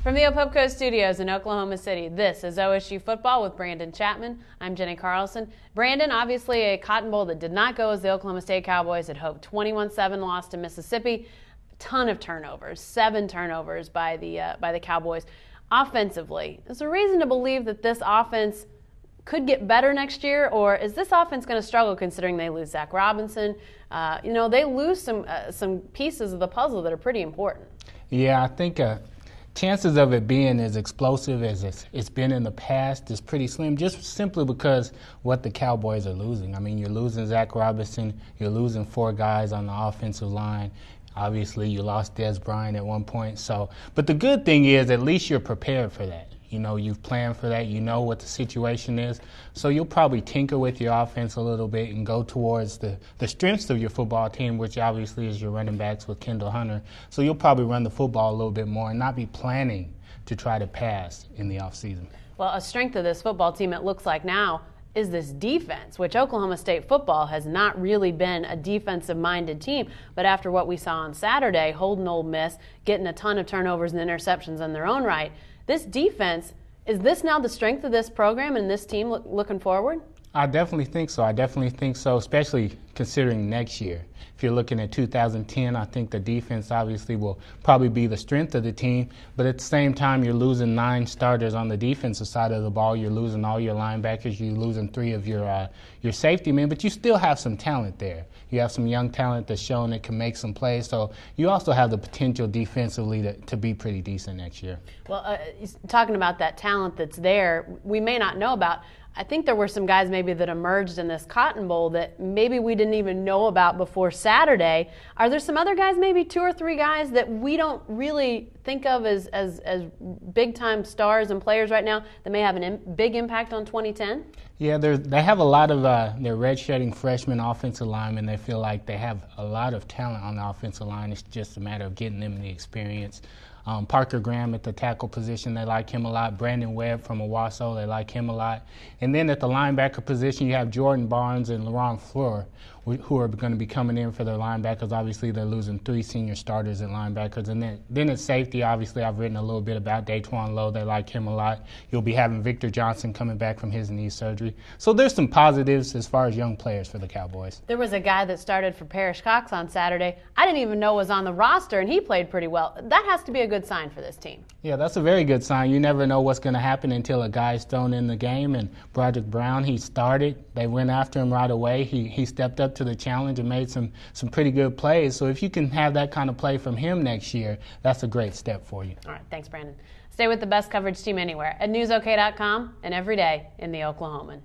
From the Opopco Studios in Oklahoma City, this is OSU Football with Brandon Chapman. I'm Jenny Carlson. Brandon, obviously a Cotton Bowl that did not go as the Oklahoma State Cowboys had hoped. 21-7 loss to Mississippi. Ton of turnovers, 7 turnovers by the Cowboys. Offensively, is there reason to believe that this offense could get better next year, or is this offense going to struggle considering they lose Zach Robinson? They lose some pieces of the puzzle that are pretty important. Yeah, I think chances of it being as explosive as it's been in the past is pretty slim, just simply because what the Cowboys are losing. I mean, you're losing Zach Robinson, you're losing 4 guys on the offensive line. Obviously, you lost Des Bryant at one point. But the good thing is at least you're prepared for that. You know, you've planned for that. You know what the situation is. So you'll probably tinker with your offense a little bit and go towards the strengths of your football team, which obviously is your running backs with Kendall Hunter. So you'll probably run the football a little bit more and not be planning to try to pass in the offseason. Well, a strength of this football team, it looks like now, is this defense, which Oklahoma State football has not really been a defensive-minded team. But after what we saw on Saturday, holding Ole Miss, getting a ton of turnovers and interceptions in their own right, this defense, is this now the strength of this program and this team looking forward? I definitely think so. Especially considering next year. If you're looking at 2010, I think the defense obviously will probably be the strength of the team, but at the same time, you're losing 9 starters on the defensive side of the ball. You're losing all your linebackers. You're losing 3 of your safety men, but you still have some talent there. You have some young talent that's shown it can make some plays, so you also have the potential defensively to be pretty decent next year. Well, talking about that talent that's there, we may not know about. I think there were some guys maybe that emerged in this Cotton Bowl that maybe we didn't even know about before Saturday. Are there some other guys, maybe 2 or 3 guys that we don't really think of as big-time stars and players right now that may have a big impact on 2010? Yeah, they have a lot of their redshirting freshman offensive linemen. They feel like they have a lot of talent on the offensive line. It's just a matter of getting them the experience. Parker Graham at the tackle position, they like him a lot. Brandon Webb from Owasso, they like him a lot. And then at the linebacker position, you have Jordan Barnes and Laurent Fleur, who are going to be coming in for their linebackers. Obviously, they're losing 3 senior starters at linebackers. And then at safety, obviously, I've written a little bit about Daquan Lowe. They like him a lot. You'll be having Victor Johnson coming back from his knee surgery. So there's some positives as far as young players for the Cowboys. There was a guy that started for Parrish Cox on Saturday. I didn't even know was on the roster, and he played pretty well. That has to be a good sign for this team. Yeah, that's a very good sign. You never know what's going to happen until a guy's thrown in the game. And Broderick Brown, he started. They went after him right away. He stepped up to the challenge and made some pretty good plays. So if you can have that kind of play from him next year, that's a great step for you. All right, thanks, Brandon. Stay with the best coverage team anywhere at newsok.com and every day in the Oklahoman.